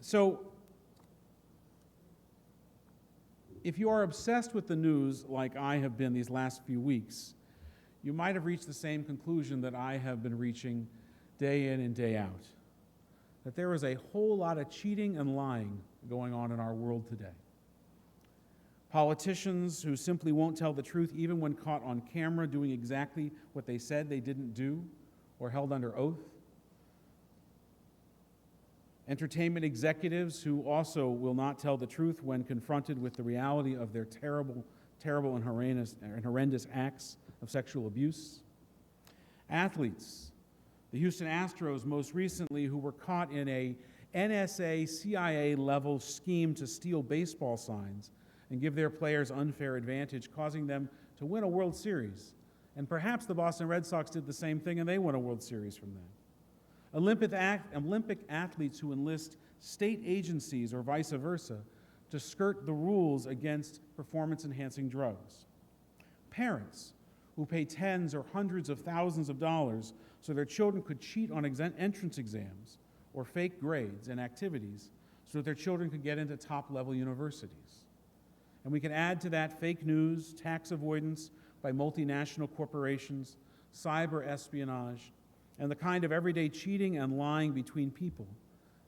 So, if you are obsessed with the news like I have been these last few weeks, you might have reached the same conclusion that I have been reaching day in and day out, that there is a whole lot of cheating and lying going on in our world today. Politicians who simply won't tell the truth even when caught on camera doing exactly what they said they didn't do or held under oath. Entertainment executives who also will not tell the truth when confronted with the reality of their terrible and horrendous acts of sexual abuse. Athletes, the Houston Astros most recently, who were caught in a NSA, CIA level scheme to steal baseball signs and give their players unfair advantage, causing them to win a World Series. And perhaps the Boston Red Sox did the same thing and they won a World Series from that. Olympic athletes who enlist state agencies or vice versa to skirt the rules against performance-enhancing drugs. Parents who pay tens or hundreds of thousands of dollars so their children could cheat on entrance exams or fake grades and activities so that their children could get into top-level universities. And we can add to that fake news, tax avoidance by multinational corporations, cyber espionage, and the kind of everyday cheating and lying between people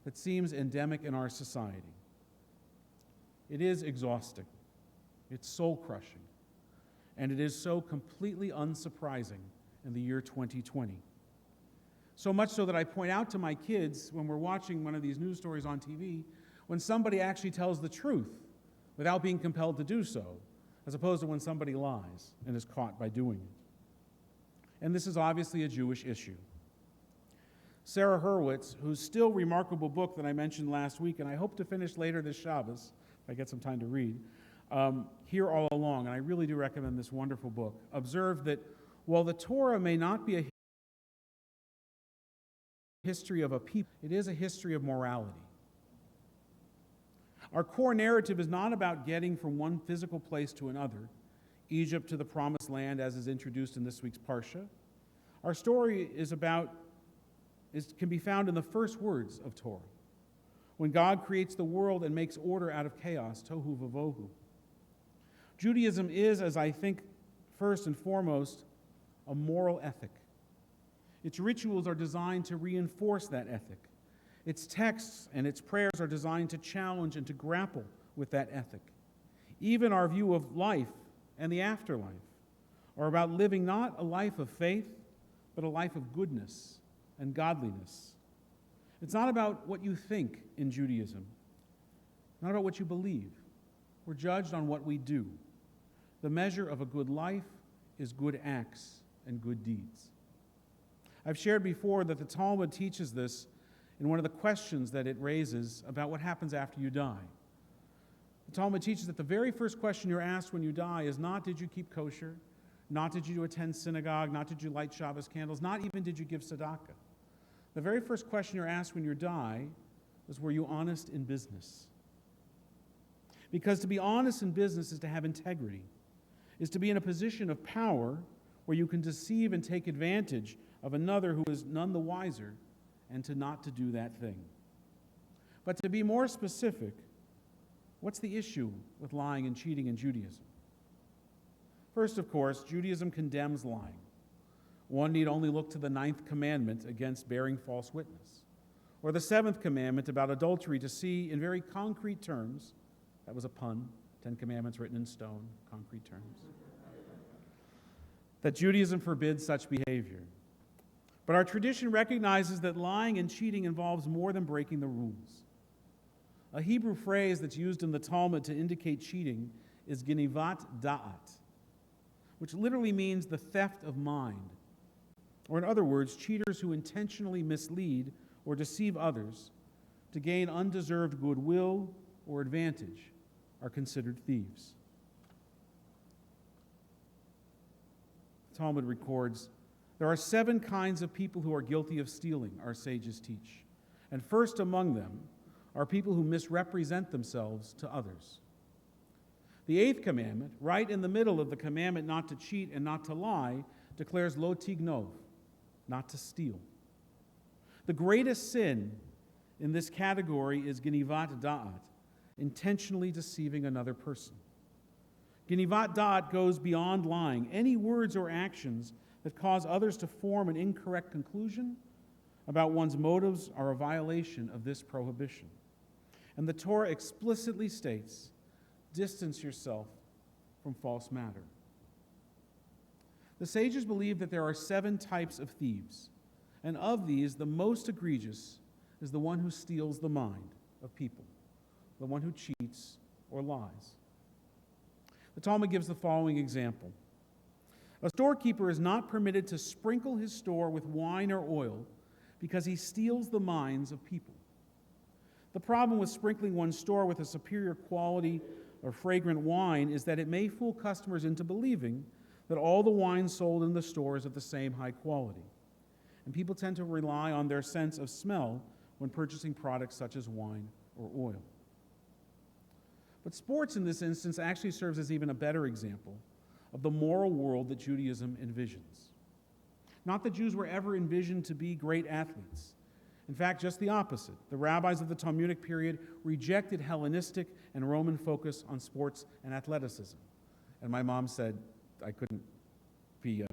that seems endemic in our society. It is exhausting, it's soul-crushing, and it is so completely unsurprising in the year 2020. So much so that I point out to my kids when we're watching one of these news stories on TV, when somebody actually tells the truth without being compelled to do so, as opposed to when somebody lies and is caught by doing it. And this is obviously a Jewish issue. Sarah Hurwitz, whose still remarkable book that I mentioned last week, and I hope to finish later this Shabbos, if I get some time to read, Here All Along, and I really do recommend this wonderful book, observed that while the Torah may not be a history of a people, it is a history of morality. Our core narrative is not about getting from one physical place to another, Egypt to the Promised Land, as is introduced in this week's Parsha. Our story can be found in the first words of Torah, when God creates the world and makes order out of chaos, tohu vavohu. Judaism is, as I think, first and foremost, a moral ethic. Its rituals are designed to reinforce that ethic. Its texts and its prayers are designed to challenge and to grapple with that ethic. Even our view of life and the afterlife are about living not a life of faith, but a life of goodness and godliness. It's not about what you think in Judaism, not about what you believe. We're judged on what we do. The measure of a good life is good acts and good deeds. I've shared before that the Talmud teaches this in one of the questions that it raises about what happens after you die. The Talmud teaches that the very first question you're asked when you die is not did you keep kosher, not did you attend synagogue, not did you light Shabbos candles, not even did you give tzedakah. The very first question you're asked when you die is, were you honest in business? Because to be honest in business is to have integrity, is to be in a position of power where you can deceive and take advantage of another who is none the wiser, and to not to do that thing. But to be more specific, what's the issue with lying and cheating in Judaism? First, of course, Judaism condemns lying. One need only look to the 9th commandment against bearing false witness, or the 7th commandment about adultery to see in very concrete terms, that was a pun, 10 commandments written in stone, concrete terms, that Judaism forbids such behavior. But our tradition recognizes that lying and cheating involves more than breaking the rules. A Hebrew phrase that's used in the Talmud to indicate cheating is genivat da'at, which literally means the theft of mind. Or in other words, cheaters who intentionally mislead or deceive others to gain undeserved goodwill or advantage are considered thieves. The Talmud records, there are 7 kinds of people who are guilty of stealing, our sages teach. And first among them are people who misrepresent themselves to others. The 8th commandment, right in the middle of the commandment not to cheat and not to lie, declares lo tignov, not to steal. The greatest sin in this category is genivat da'at, intentionally deceiving another person. Genivat da'at goes beyond lying. Any words or actions that cause others to form an incorrect conclusion about one's motives are a violation of this prohibition. And the Torah explicitly states, distance yourself from false matter. The sages believe that there are 7 types of thieves, and of these, the most egregious is the one who steals the mind of people, the one who cheats or lies. The Talmud gives the following example. A storekeeper is not permitted to sprinkle his store with wine or oil because he steals the minds of people. The problem with sprinkling one's store with a superior quality or fragrant wine is that it may fool customers into believing that all the wine sold in the store is of the same high quality. And people tend to rely on their sense of smell when purchasing products such as wine or oil. But sports in this instance actually serves as even a better example of the moral world that Judaism envisions. Not that Jews were ever envisioned to be great athletes. In fact, just the opposite. The rabbis of the Talmudic period rejected Hellenistic and Roman focus on sports and athleticism. And my mom said I couldn't be a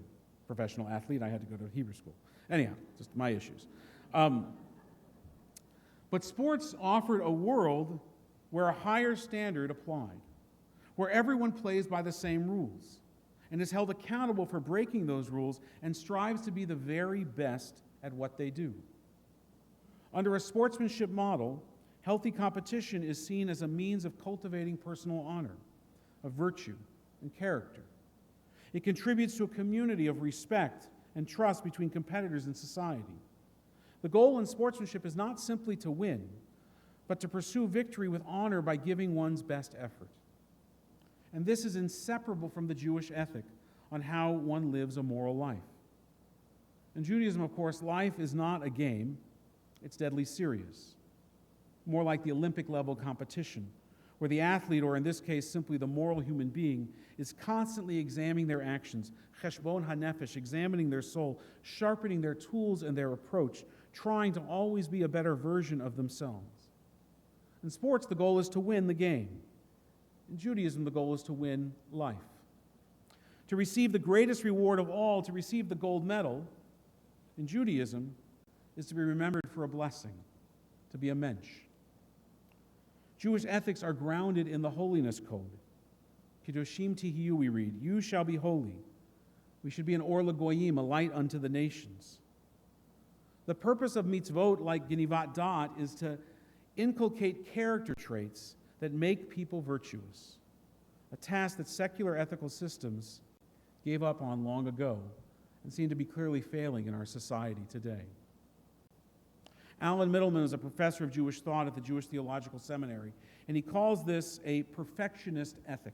professional athlete. I had to go to Hebrew school. Anyhow, just my issues. But sports offered a world where a higher standard applied, where everyone plays by the same rules and is held accountable for breaking those rules and strives to be the very best at what they do. Under a sportsmanship model, healthy competition is seen as a means of cultivating personal honor, of virtue, and character. It contributes to a community of respect and trust between competitors in society. The goal in sportsmanship is not simply to win, but to pursue victory with honor by giving one's best effort. And this is inseparable from the Jewish ethic on how one lives a moral life. In Judaism, of course, life is not a game, it's deadly serious. More like the Olympic-level competition, where the athlete, or in this case simply the moral human being, is constantly examining their actions, cheshbon hanefesh, examining their soul, sharpening their tools and their approach, trying to always be a better version of themselves. In sports, the goal is to win the game. In Judaism, the goal is to win life. To receive the greatest reward of all, to receive the gold medal, in Judaism, is to be remembered for a blessing, to be a mensch. Jewish ethics are grounded in the holiness code. Kedoshim tihiyu, we read, you shall be holy. We should be an or lagoyim, a light unto the nations. The purpose of mitzvot like genivat da'at is to inculcate character traits that make people virtuous, a task that secular ethical systems gave up on long ago and seem to be clearly failing in our society today. Alan Middleman is a professor of Jewish thought at the Jewish Theological Seminary, and he calls this a perfectionist ethic.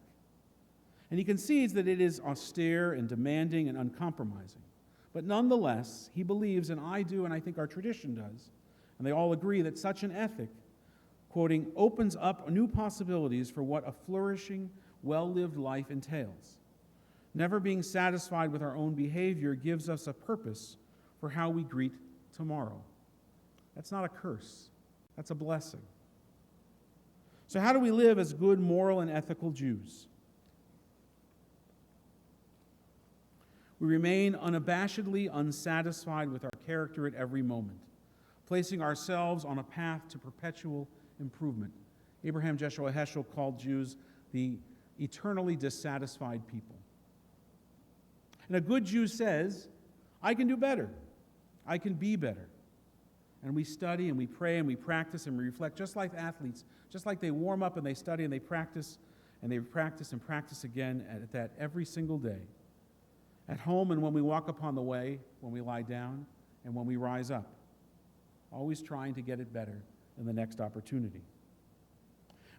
And he concedes that it is austere and demanding and uncompromising. But nonetheless, he believes, and I do, and I think our tradition does, and they all agree that such an ethic, quoting, opens up new possibilities for what a flourishing, well-lived life entails. Never being satisfied with our own behavior gives us a purpose for how we greet tomorrow. That's not a curse. That's a blessing. So how do we live as good, moral, and ethical Jews? We remain unabashedly unsatisfied with our character at every moment, placing ourselves on a path to perpetual improvement. Abraham Joshua Heschel called Jews the eternally dissatisfied people. And a good Jew says, I can do better. I can be better. And we study and we pray and we practice and we reflect, just like athletes, just like they warm up and they study and they practice and practice again at that every single day. At home and when we walk upon the way, when we lie down, and when we rise up. Always trying to get it better in the next opportunity.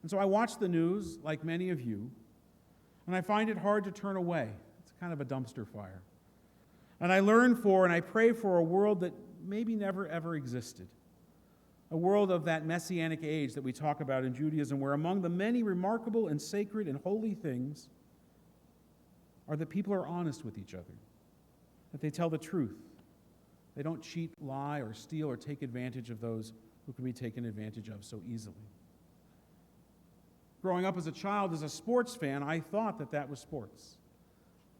And so I watch the news, like many of you, and I find it hard to turn away. It's kind of a dumpster fire. And I learn for and I pray for a world that maybe never ever existed. A world of that messianic age that we talk about in Judaism, where among the many remarkable and sacred and holy things are that people are honest with each other, that they tell the truth. They don't cheat, lie, or steal, or take advantage of those who can be taken advantage of so easily. Growing up as a child, as a sports fan, I thought that that was sports.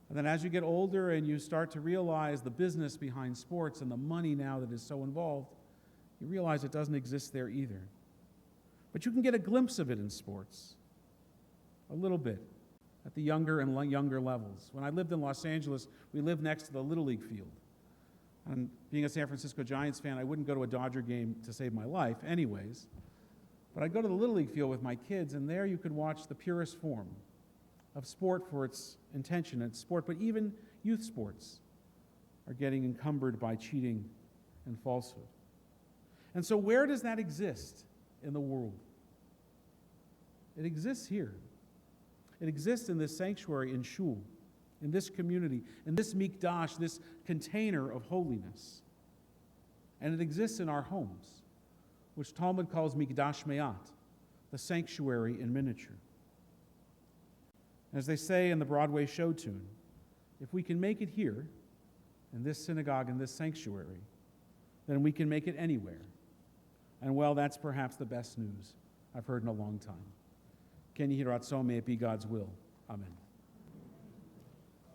And then as you get older and you start to realize the business behind sports and the money now that is so involved, you realize it doesn't exist there either. But you can get a glimpse of it in sports, a little bit, at the younger and younger levels. When I lived in Los Angeles, we lived next to the Little League field. And being a San Francisco Giants fan, I wouldn't go to a Dodger game to save my life anyways. But I'd go to the Little League field with my kids, and there you could watch the purest form of sport for its intention and sport, but even youth sports are getting encumbered by cheating and falsehood. And so where does that exist in the world? It exists here. It exists in this sanctuary in Shul, in this community, in this mikdash, this container of holiness. And it exists in our homes, which Talmud calls mikdash me'at, the sanctuary in miniature. As they say in the Broadway show tune, if we can make it here, in this synagogue, in this sanctuary, then we can make it anywhere. And well, that's perhaps the best news I've heard in a long time. Ken Yehi Ratzon, may it be God's will. Amen.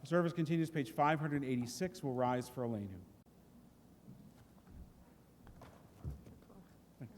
The service continues, page 586. We'll rise for Aleinu. Thanks.